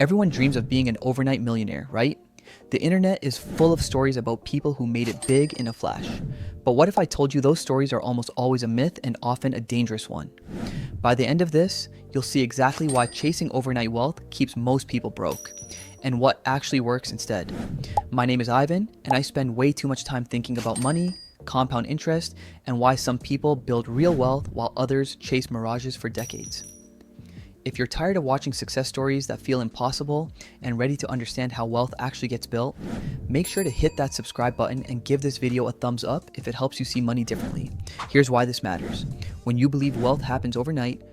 Everyone dreams of being an overnight millionaire, right? The internet is full of stories about people who made it big in a flash. But what if I told you those stories are almost always a myth and often a dangerous one? By the end of this, you'll see exactly why chasing overnight wealth keeps most people broke, and what actually works instead. My name is Ivan, and I spend way too much time thinking about money, compound interest, and why some people build real wealth while others chase mirages for decades. If you're tired of watching success stories that feel impossible and ready to understand how wealth actually gets built, make sure to hit that subscribe button and give this video a thumbs up if it helps you see money differently. Here's why this matters. When you believe wealth happens overnight,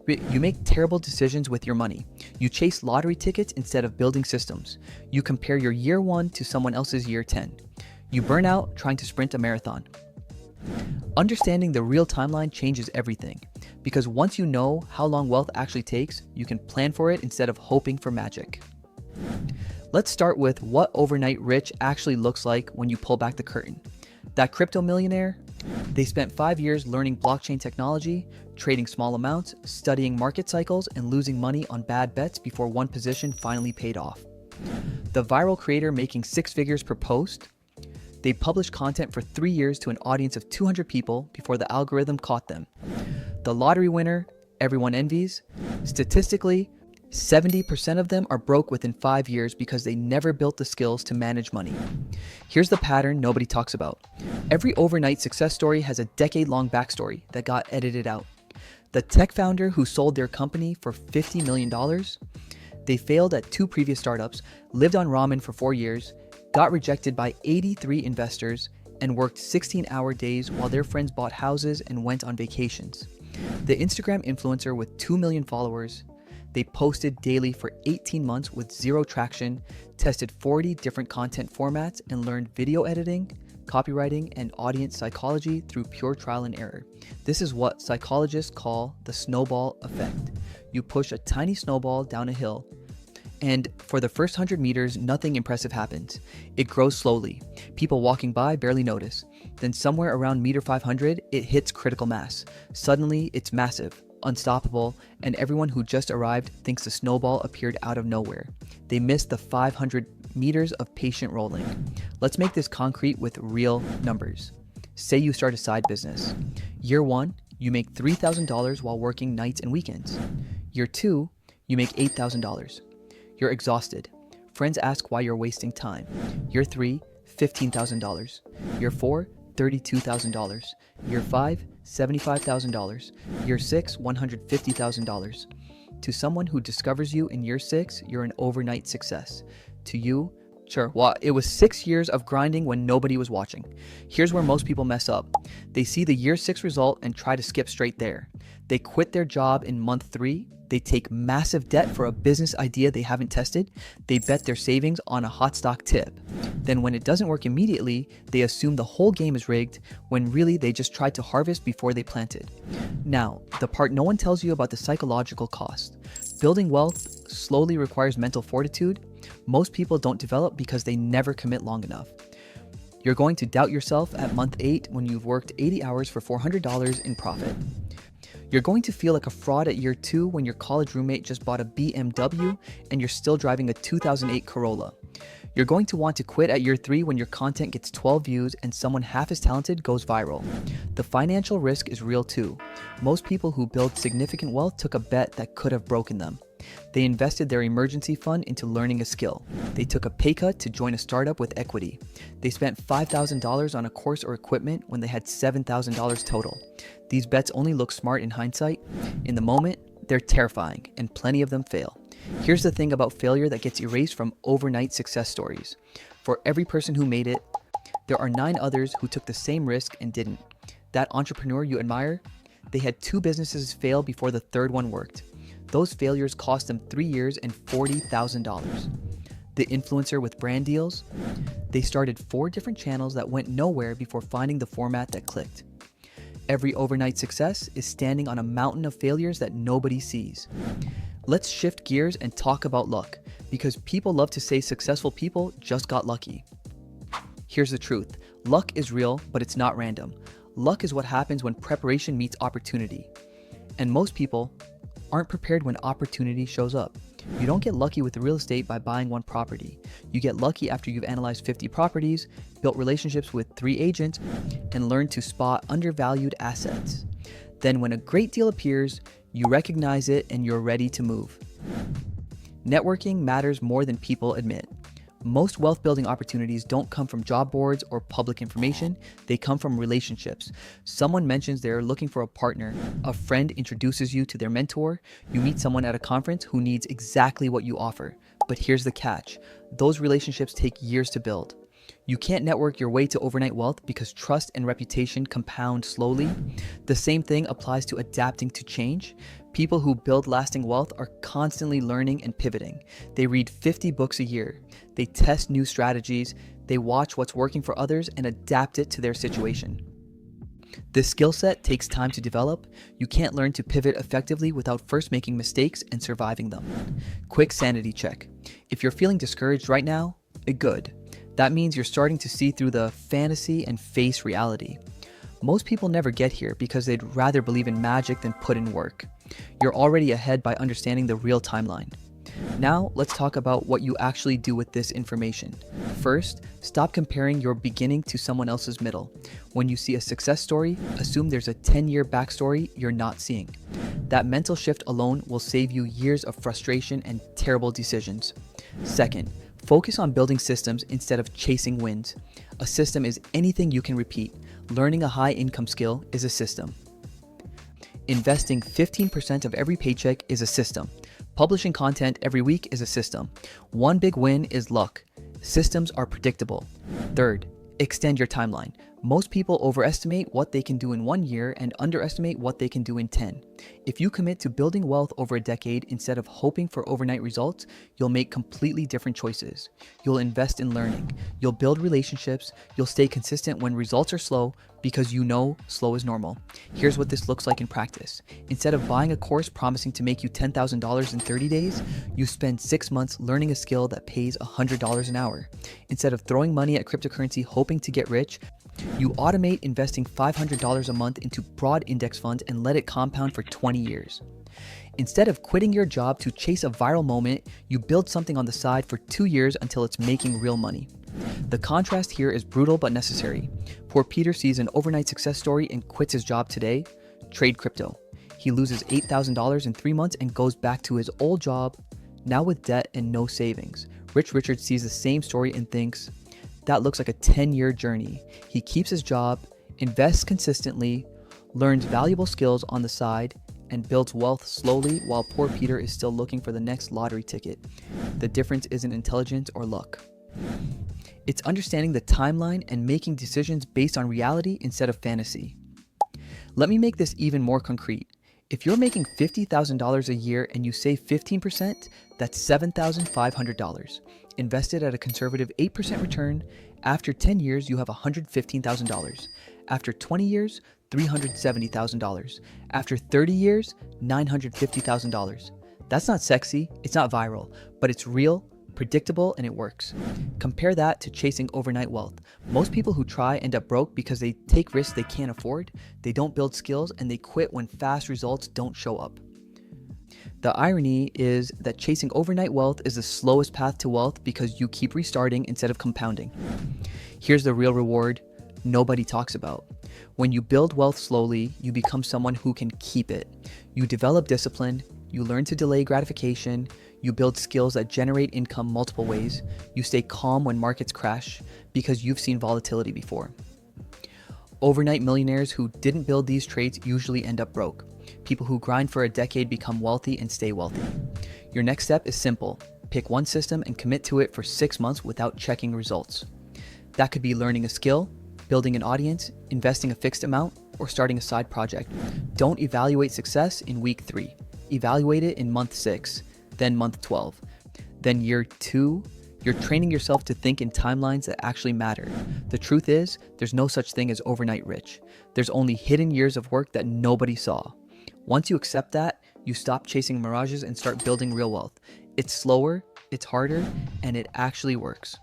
you make terrible decisions with your money. You chase lottery tickets instead of building systems. You compare your year 1 to someone else's year 10. You burn out trying to sprint a marathon. Understanding the real timeline changes everything, because once you know how long wealth actually takes, you can plan for it instead of hoping for magic. Let's start with what overnight rich actually looks like when you pull back the curtain. That crypto millionaire, they spent 5 years learning blockchain technology, trading small amounts, studying market cycles, and losing money on bad bets before one position finally paid off. The viral creator making 6 figures per post, they published content for 3 years to an audience of 200 people before the algorithm caught them. The lottery winner everyone envies, statistically, 70% of them are broke within 5 years because they never built the skills to manage money. Here's the pattern nobody talks about. Every overnight success story has a decade-long backstory that got edited out. The tech founder who sold their company for $50 million, they failed at 2 previous startups, lived on ramen for 4 years, got rejected by 83 investors, and worked 16-hour days while their friends bought houses and went on vacations. The Instagram influencer with 2 million followers, they posted daily for 18 months with 0 traction, tested 40 different content formats, and learned video editing, copywriting, and audience psychology through pure trial and error. This is what psychologists call the snowball effect. You push a tiny snowball down a hill, and for the first 100 meters, nothing impressive happens. It grows slowly. People walking by barely notice. Then somewhere around meter 500, it hits critical mass. Suddenly, it's massive, unstoppable, and everyone who just arrived thinks the snowball appeared out of nowhere. They missed the 500 meters of patient rolling. Let's make this concrete with real numbers. Say you start a side business. Year 1, you make $3,000 while working nights and weekends. Year 2, you make $8,000. You're exhausted. Friends ask why you're wasting time. Year 3, $15,000. Year 4, $32,000. Year 5, $75,000. Year 6, $150,000. To someone who discovers you in year 6, you're an overnight success. To you, sure, well, it was 6 years of grinding when nobody was watching. Here's where most people mess up. They see the year 6 result and try to skip straight there. They quit their job in month 3. They take massive debt for a business idea they haven't tested. They bet their savings on a hot stock tip. Then when it doesn't work immediately, they assume the whole game is rigged when really they just tried to harvest before they planted. Now, the part no one tells you about the psychological cost. Building wealth slowly requires mental fortitude. Most people don't develop because they never commit long enough. You're going to doubt yourself at month 8 when you've worked 80 hours for $400 in profit. You're going to feel like a fraud at year 2 when your college roommate just bought a BMW and you're still driving a 2008 Corolla. You're going to want to quit at year 3 when your content gets 12 views and someone half as talented goes viral. The financial risk is real too. Most people who build significant wealth took a bet that could have broken them. They invested their emergency fund into learning a skill. They took a pay cut to join a startup with equity. They spent $5,000 on a course or equipment when they had $7,000 total. These bets only look smart in hindsight. In the moment, they're terrifying, and plenty of them fail. Here's the thing about failure that gets erased from overnight success stories. For every person who made it, there are 9 others who took the same risk and didn't. That entrepreneur you admire, they had 2 businesses fail before the 3rd one worked. Those failures cost them 3 years and $40,000. The influencer with brand deals, they started 4 different channels that went nowhere before finding the format that clicked. Every overnight success is standing on a mountain of failures that nobody sees. Let's shift gears and talk about luck, because people love to say successful people just got lucky. Here's the truth. Luck is real, but it's not random. Luck is what happens when preparation meets opportunity. And most people aren't prepared when opportunity shows up. You don't get lucky with real estate by buying one property. You get lucky after you've analyzed 50 properties, built relationships with 3 agents, and learned to spot undervalued assets. Then when a great deal appears, you recognize it and you're ready to move. Networking matters more than people admit. Most wealth building opportunities don't come from job boards or public information, they come from relationships. Someone mentions they're looking for a partner, a friend introduces you to their mentor, you meet someone at a conference who needs exactly what you offer. But here's the catch, those relationships take years to build. You can't network your way to overnight wealth because trust and reputation compound slowly. The same thing applies to adapting to change. People who build lasting wealth are constantly learning and pivoting. They read 50 books a year. They test new strategies. They watch what's working for others and adapt it to their situation. This skill set takes time to develop. You can't learn to pivot effectively without first making mistakes and surviving them. Quick sanity check. If you're feeling discouraged right now, good. That means you're starting to see through the fantasy and face reality. Most people never get here because they'd rather believe in magic than put in work. You're already ahead by understanding the real timeline. Now, let's talk about what you actually do with this information. First, stop comparing your beginning to someone else's middle. When you see a success story, assume there's a 10-year backstory you're not seeing. That mental shift alone will save you years of frustration and terrible decisions. Second, focus on building systems instead of chasing wins. A system is anything you can repeat. Learning a high-income skill is a system. Investing 15% of every paycheck is a system. Publishing content every week is a system. One big win is luck. Systems are predictable. Third, extend your timeline. Most people overestimate what they can do in 1 year and underestimate what they can do in 10. If you commit to building wealth over a decade instead of hoping for overnight results, you'll make completely different choices. You'll invest in learning. You'll build relationships. You'll stay consistent when results are slow because you know slow is normal. Here's what this looks like in practice. Instead of buying a course promising to make you $10,000 in 30 days, you spend 6 months learning a skill that pays $100 an hour. Instead of throwing money at cryptocurrency hoping to get rich, you automate investing $500 a month into broad index funds and let it compound for 20 years. Instead of quitting your job to chase a viral moment, you build something on the side for 2 years until it's making real money. The contrast here is brutal but necessary. Poor Peter sees an overnight success story and quits his job today. Trade crypto. He loses $8,000 in 3 months and goes back to his old job, now with debt and no savings. Rich Richard sees the same story and thinks, that looks like a 10-year journey. He keeps his job, invests consistently, learns valuable skills on the side, and builds wealth slowly while poor Peter is still looking for the next lottery ticket. The difference isn't intelligence or luck. It's understanding the timeline and making decisions based on reality instead of fantasy. Let me make this even more concrete. If you're making $50,000 a year and you save 15%, that's $7,500. Invested at a conservative 8% return, after 10 years, you have $115,000. After 20 years, $370,000. After 30 years, $950,000. That's not sexy, it's not viral, but it's real, predictable, and it works. Compare that to chasing overnight wealth. Most people who try end up broke because they take risks they can't afford, they don't build skills, and they quit when fast results don't show up. The irony is that chasing overnight wealth is the slowest path to wealth because you keep restarting instead of compounding. Here's the real reward nobody talks about. When you build wealth slowly, you become someone who can keep it. You develop discipline, you learn to delay gratification, you build skills that generate income multiple ways, you stay calm when markets crash because you've seen volatility before. Overnight millionaires who didn't build these traits usually end up broke. People who grind for a decade become wealthy and stay wealthy. Your next step is simple. Pick one system and commit to it for 6 months without checking results. That could be learning a skill, building an audience, investing a fixed amount, or starting a side project. Don't evaluate success in week 3. Evaluate it in month 6, then month 12. Then year 2, you're training yourself to think in timelines that actually matter. The truth is, there's no such thing as overnight rich. There's only hidden years of work that nobody saw. Once you accept that, you stop chasing mirages and start building real wealth. It's slower, it's harder, and it actually works.